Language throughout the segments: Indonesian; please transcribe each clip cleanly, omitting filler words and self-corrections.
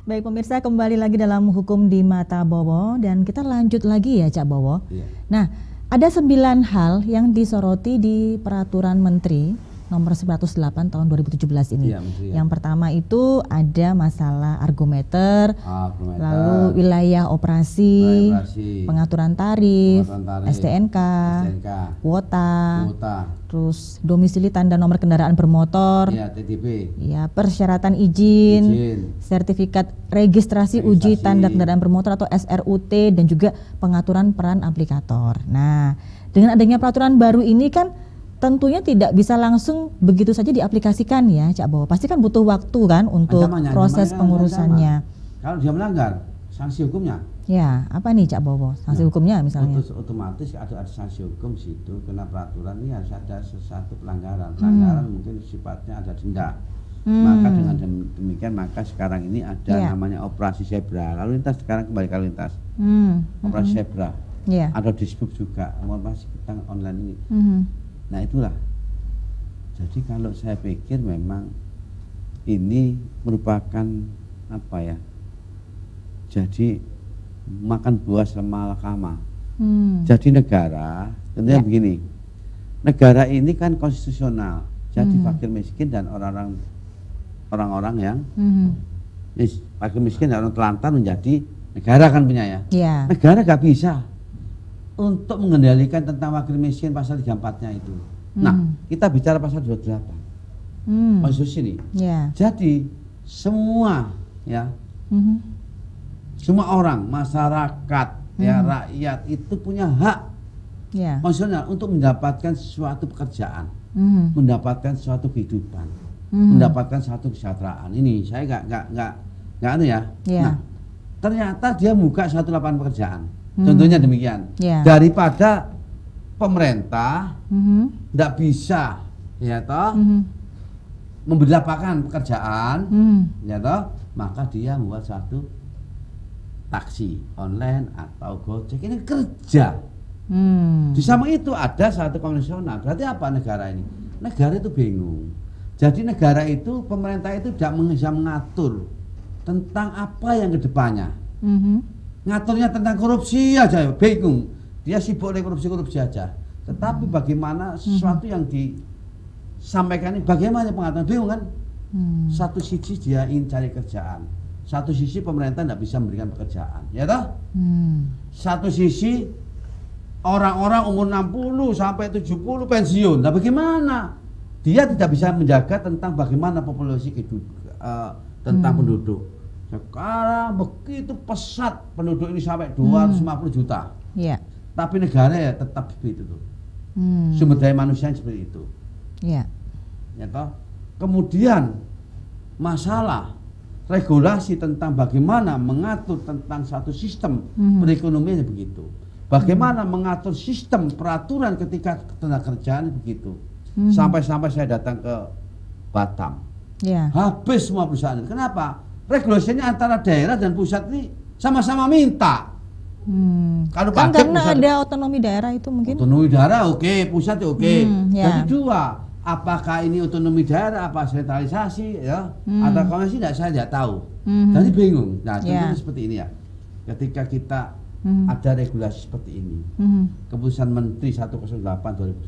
Baik pemirsa, kembali lagi dalam Hukum di Mata Bowo dan kita lanjut lagi ya Cak Bowo. Iya. Nah, ada 9 hal yang disoroti di Peraturan Menteri nomor 108 tahun 2017 ini. Iya, Menteri, ya. Yang pertama itu ada masalah argometer, lalu wilayah operasi, pengaturan tarif, STNK, kuota, terus domisili tanda nomor kendaraan bermotor, ya, TTP, ya, persyaratan izin, sertifikat registrasi uji tanda kendaraan bermotor atau SRUT, dan juga pengaturan peran aplikator. Nah, dengan adanya peraturan baru ini kan tentunya tidak bisa langsung begitu saja diaplikasikan ya Cak Bowo. Pasti kan butuh waktu kan untuk proses pengurusannya. Kalau dia melanggar, sanksi hukumnya. Ya, apa nih Cak Bowo? Sanksi hukumnya misalnya? Otomatis ada sanksi hukum situ, karena peraturan ini harus ada sesuatu pelanggaran. Pelanggaran mungkin sifatnya ada denda. Maka dengan demikian maka sekarang ini ada namanya operasi zebra. Lalu lintas sekarang kembali ke lalu lintas. Operasi zebra. Ada disbuk juga, operasi tentang online ini. Nah itulah. Jadi kalau saya pikir memang ini merupakan apa ya? Jadi makan buah selama-lama. Jadi negara, tentunya begini. Negara ini kan konstitusional. Jadi fakir miskin dan orang-orang yang fakir miskin dan orang telantar menjadi negara kan punya ya. Negara gak bisa untuk mengendalikan tentang wakil miskin pasal 34-nya itu. Nah, kita bicara pasal 28. Konstitusi ini. Jadi semua ya. Semua orang, masyarakat, ya rakyat itu punya hak konstitusional untuk mendapatkan suatu pekerjaan, mendapatkan suatu kehidupan, mendapatkan suatu kesejahteraan. Ini saya nggak anu ya. Nah, ternyata dia buka suatu lapangan pekerjaan. Contohnya demikian, daripada pemerintah tidak bisa, ya toh, memberi lapangan pekerjaan, ya toh, maka dia membuat satu taksi online atau Gojek ini kerja. Di samping itu ada satu konvensional. Berarti apa negara ini? Negara itu bingung. Jadi negara itu, pemerintah itu tidak bisa mengatur tentang apa yang kedepannya. Ngaturnya tentang korupsi aja, bingung. Dia sibuk oleh korupsi aja. Tetapi bagaimana sesuatu yang disampaikan ini, bagaimana pengaturan, bingung kan? Satu sisi dia ingin cari kerjaan, satu sisi pemerintah tidak bisa memberikan pekerjaan, ya toh? Satu sisi orang-orang umur 60 sampai 70 pensiun, nah bagaimana? Dia tidak bisa menjaga tentang bagaimana populasi tentang penduduk. Sekarang begitu pesat penduduk ini sampai 250 juta. Tapi negara ya tetap seperti itu. Sumber daya manusia seperti itu. Ya toh? Kemudian masalah regulasi tentang bagaimana mengatur tentang satu sistem perekonomian begitu. Bagaimana mengatur sistem peraturan ketika tenaga kerjaan begitu. Sampai-sampai saya datang ke Batam. Habis semua perusahaan. Kenapa? Regulasinya antara daerah dan pusat ini sama-sama minta. Kalau kan pajak, karena pusat, ada otonomi daerah itu mungkin. Otonomi daerah oke, pusat oke. Jadi dua, apakah ini otonomi daerah, apa sentralisasi ya, atau konvensi saya tidak tahu. Jadi bingung. Nah, tentunya seperti ini ya. Ketika kita ada regulasi seperti ini, keputusan Menteri 108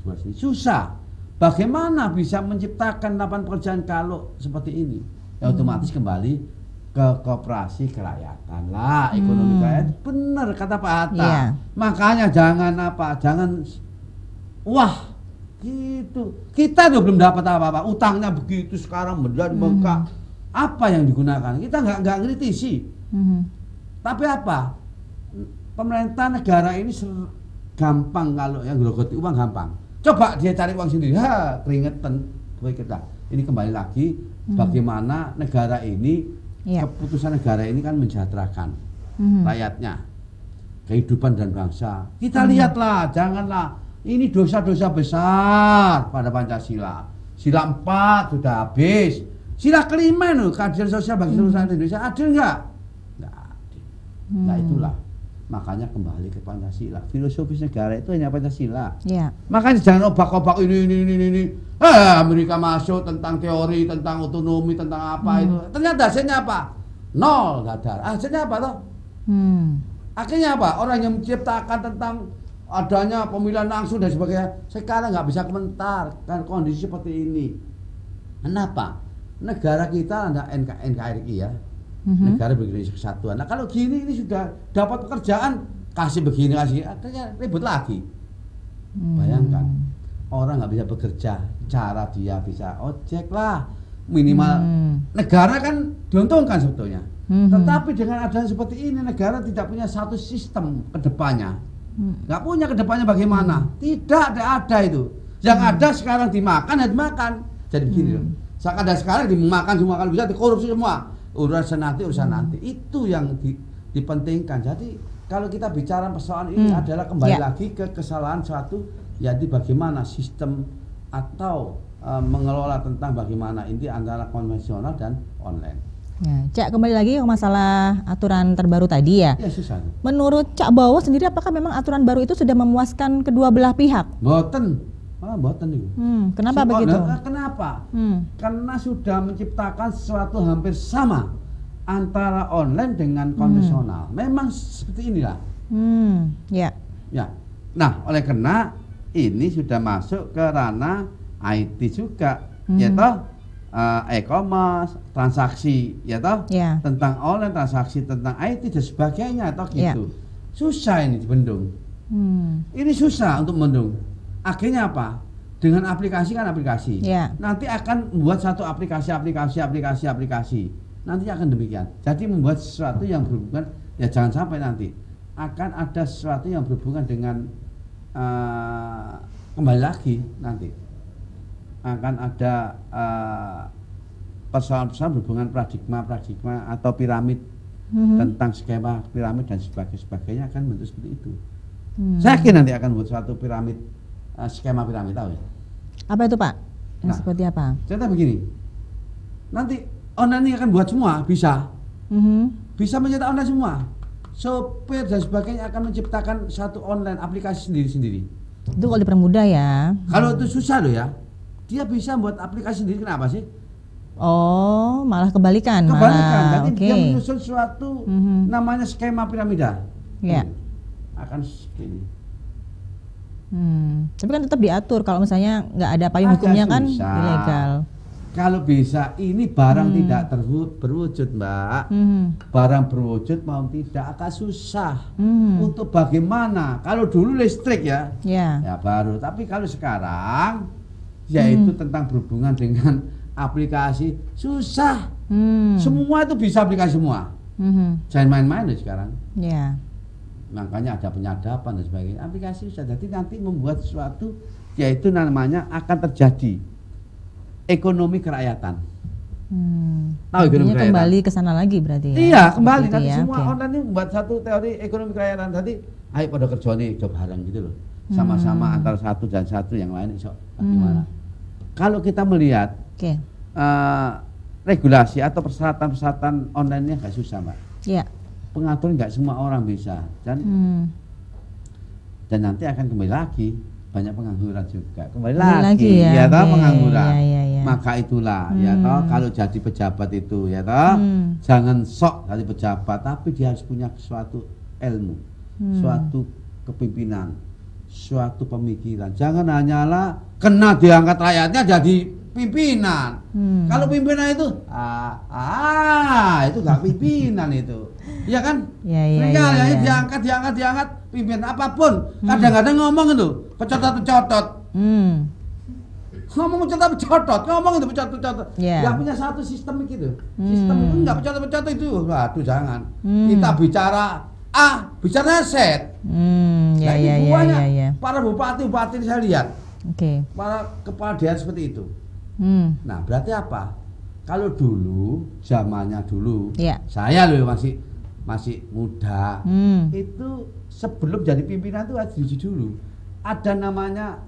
2017 ini susah. Bagaimana bisa menciptakan lapangan pekerjaan kalau seperti ini? Ya otomatis kembali ke koperasi kerakyatan lah, ekonomi kerakyatan. Benar kata Pak Hatta. Makanya jangan wah gitu. Kita tuh belum dapat apa-apa, utangnya begitu sekarang beneran bengkak. Apa yang digunakan? Kita nggak ngerti. Tapi apa? Pemerintah negara ini gampang kalau yang grogoti uang gampang. Coba dia cari uang sendiri, keringetan. Ini kembali lagi bagaimana negara ini, keputusan negara ini kan mensejahterakan rakyatnya, kehidupan dan bangsa. Kita lihatlah, janganlah ini dosa-dosa besar pada Pancasila. Sila 4 sudah habis. Sila kelima loh, keadilan sosial bagi seluruh rakyat Indonesia, adil nggak? Nggak adil. Nah itulah. Makanya kembali ke Pancasila. Filosofis negara itu hanya Pancasila. Makanya jangan obak-obak ini. Amerika masuk tentang teori, tentang otonomi, tentang apa itu. Ternyata hasilnya apa? nol, nggak ada. Akhirnya apa toh? Akhirnya apa? Orang yang menciptakan tentang adanya pemilihan langsung dan sebagainya sekarang nggak bisa komentar kan kondisi seperti ini. Kenapa? Negara kita ada NKRI ya, negara berinisiatif kesatuan. Nah kalau gini ini sudah dapat pekerjaan kasih begini kasih, akhirnya ribut lagi. Bayangkan orang nggak bisa bekerja, cara dia bisa ojek lah minimal. Negara kan diuntungkan sebetulnya. Tetapi dengan adanya seperti ini negara tidak punya satu sistem kedepannya, nggak punya kedepannya bagaimana? Tidak ada itu. Yang ada sekarang dimakan ya dimakan. Jadi begini loh. Ada sekarang dimakan semua kalau bisa dikorupsi semua. Urusan nanti itu yang dipentingkan. Jadi kalau kita bicara persoalan ini adalah kembali lagi ke kesalahan suatu, jadi bagaimana sistem atau mengelola tentang bagaimana ini antara konvensional dan online. Ya, Cak, kembali lagi ke masalah aturan terbaru tadi ya. Ya susah. Menurut Cak Bowo sendiri, apakah memang aturan baru itu sudah memuaskan kedua belah pihak? Boten, malah boten itu. Kenapa begitu? Kenapa? Karena sudah menciptakan sesuatu hampir sama antara online dengan konvensional. Memang seperti inilah. Ya. Nah, oleh karena ini sudah masuk ke ranah IT juga, yaitu e-commerce, transaksi, ya toh, tentang online, transaksi tentang IT dan sebagainya, atau gitu. Susah ini dibendung. Ini susah untuk membendung. Akhirnya apa? Dengan aplikasi kan aplikasi. Nanti akan membuat satu aplikasi. Nanti akan demikian. Jadi membuat sesuatu yang berhubungan, ya jangan sampai nanti akan ada sesuatu yang berhubungan dengan kembali lagi nanti. Akan ada persoalan-persoalan berhubungan paradigma atau piramid, tentang skema piramid dan sebagainya akan bentuk seperti itu. Saya yakin nanti akan buat suatu piramid, skema piramid, tahu ya? Apa itu Pak? Seperti apa? Contoh begini, nanti online ini akan buat semua, bisa mencetak online semua. Sopir dan sebagainya akan menciptakan satu online aplikasi sendiri-sendiri. Itu kalau dipermudah ya. Kalau itu susah loh ya. Dia bisa buat aplikasi sendiri, kenapa sih? Oh, malah kebalikan. Jadi dia menyusun suatu namanya skema piramida. Akan seperti ini. Tapi kan tetap diatur kalau misalnya nggak ada payung hukumnya kan ilegal. Kalau bisa ini barang tidak berwujud, Mbak. Barang berwujud mau tidak akan susah. Untuk bagaimana? Kalau dulu listrik ya baru. Tapi kalau sekarang yaitu tentang berhubungan dengan aplikasi susah. Semua itu bisa aplikasi semua. Jangan main-main loh sekarang. Makanya ada penyadapan dan sebagainya. Aplikasi bisa jadi nanti membuat sesuatu, yaitu namanya akan terjadi ekonomi kerakyatan. Tahu ekonomi kerakyatan? Kembali ke sana lagi berarti ya. Iya, kembali nanti semua online ini membuat satu teori ekonomi kerakyatan. Tadi ayo pada kerja nih, coba bareng gitu loh. Sama-sama antara satu dan satu yang lain bagaimana? Kalau kita melihat regulasi atau persyaratan online-nya nggak susah, Mbak. Pengaturan nggak semua orang bisa, dan nanti akan kembali lagi banyak pengangguran juga. Kembali lagi ya toh pengangguran. Maka itulah ya toh kalau jadi pejabat itu ya toh jangan sok jadi pejabat, tapi dia harus punya suatu ilmu, suatu kepimpinan, suatu pemikiran. Jangan hanyalah kena diangkat rakyatnya jadi pimpinan. Kalau pimpinan itu itu nggak pimpinan itu. Iya kan? Diangkat pimpinan apapun. Kadang-kadang ngomong itu pecotot. Ngomong pecotot, ngomong itu pecotot. Nggak punya satu sistem gitu. Sistem itu nggak pecotot itu. Waduh jangan. Kita bicara A, bicara Z. Para bupati saya lihat. Para kepala daerah seperti itu. Nah berarti apa? Kalau dulu zamannya dulu, saya loh masih muda, itu sebelum jadi pimpinan itu harus diuji dulu. Ada namanya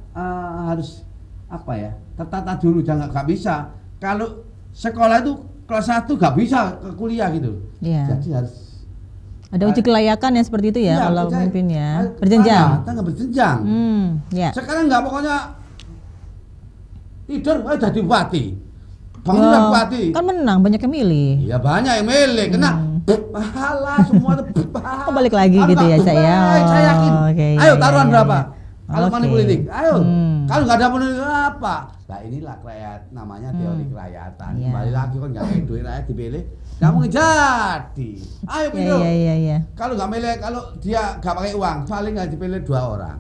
harus apa ya? Tertata dulu, jangan nggak bisa. Kalau sekolah itu kelas 1 nggak bisa ke kuliah gitu. Jadi harus ada uji kelayakan ya seperti itu ya kalau pemimpin ya. Berjenjang. Berjenjang. Sekarang nggak, pokoknya tidur jadi bupati. Bang Ya, Lurah bupati. kan menang, banyak yang milih. Iya banyak yang milih, kena pahala semua tuh pahala. Oh, balik lagi gitu ya, Cak ya. Saya yakin. Oke, Ayo iya, taruhan iya, berapa? iya. Kalau money Oke. politik, ayo. Kalau nggak ada money apa? Nah inilah namanya teori kerakyatan. Iya. Kembali lagi kan nggak ada duit rakyat dipilih, nggak mungkin jadi. Ayo pilih. Iya. Kalau nggak milih, kalau dia nggak pakai uang, paling nggak dipilih 2 orang.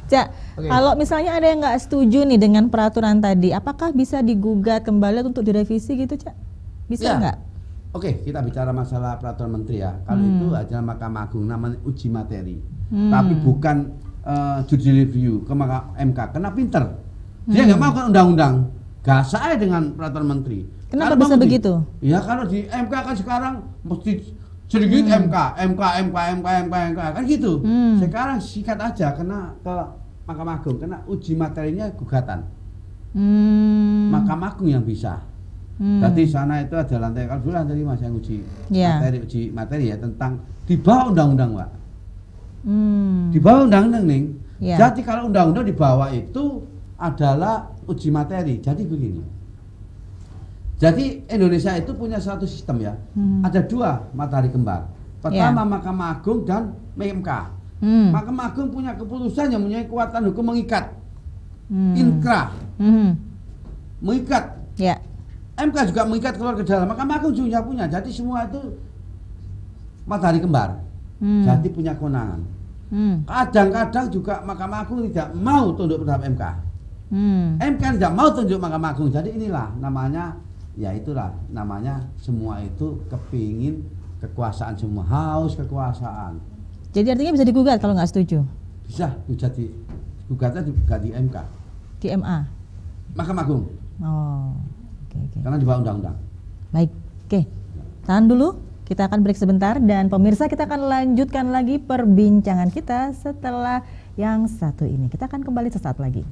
Cak, Oke. kalau misalnya ada yang nggak setuju nih dengan peraturan tadi, apakah bisa digugat kembali untuk direvisi gitu, Cak? Bisa Ya. nggak? Oke, kita bicara masalah peraturan menteri ya. Kalau itu adalah Mahkamah Agung, namanya uji materi. Tapi bukan judicial review ke MK. Karena pinter. Dia nggak mau kan undang-undang. Gak saya dengan peraturan menteri. Kenapa Kalau bisa mau begitu? Ya kalau di MK kan sekarang mesti sedikit MK kan gitu. Sekarang sikat aja kena ke Mahkamah Agung, kena uji materinya gugatan. Mahkamah Agung yang bisa. Jadi sana itu ada lantai, kalau dulu lantai 5 saya uji materi ya tentang di bawah undang-undang, Pak. Di bawah undang-undang nih. Ya. Jadi kalau undang-undang di bawah itu adalah uji materi. Jadi begini. Jadi Indonesia itu punya satu sistem ya. Ada 2 matahari kembar. Pertama Mahkamah Agung dan MK. Mahkamah Agung punya keputusan yang mempunyai kekuatan hukum mengikat. Inkrah. Mengikat. Ya. MK juga mengikat keluar ke dalam. Mahkamah Agung juga punya. Jadi semua itu matahari kembar. Jadi punya kewenangan. Kadang-kadang juga Mahkamah Agung tidak mau tunduk terhadap MK. MK tidak mau tunduk Mahkamah Agung. Jadi inilah namanya, ya itulah namanya semua itu kepingin kekuasaan semua, haus kekuasaan. Jadi artinya bisa digugat kalau nggak setuju? Bisa jadi gugatnya juga di MK. Di MA? Mahkamah Agung. Oh, oke. Karena di bawah undang-undang. Baik, oke. Tahan dulu, kita akan break sebentar dan pemirsa kita akan lanjutkan lagi perbincangan kita setelah yang satu ini. Kita akan kembali sesaat lagi.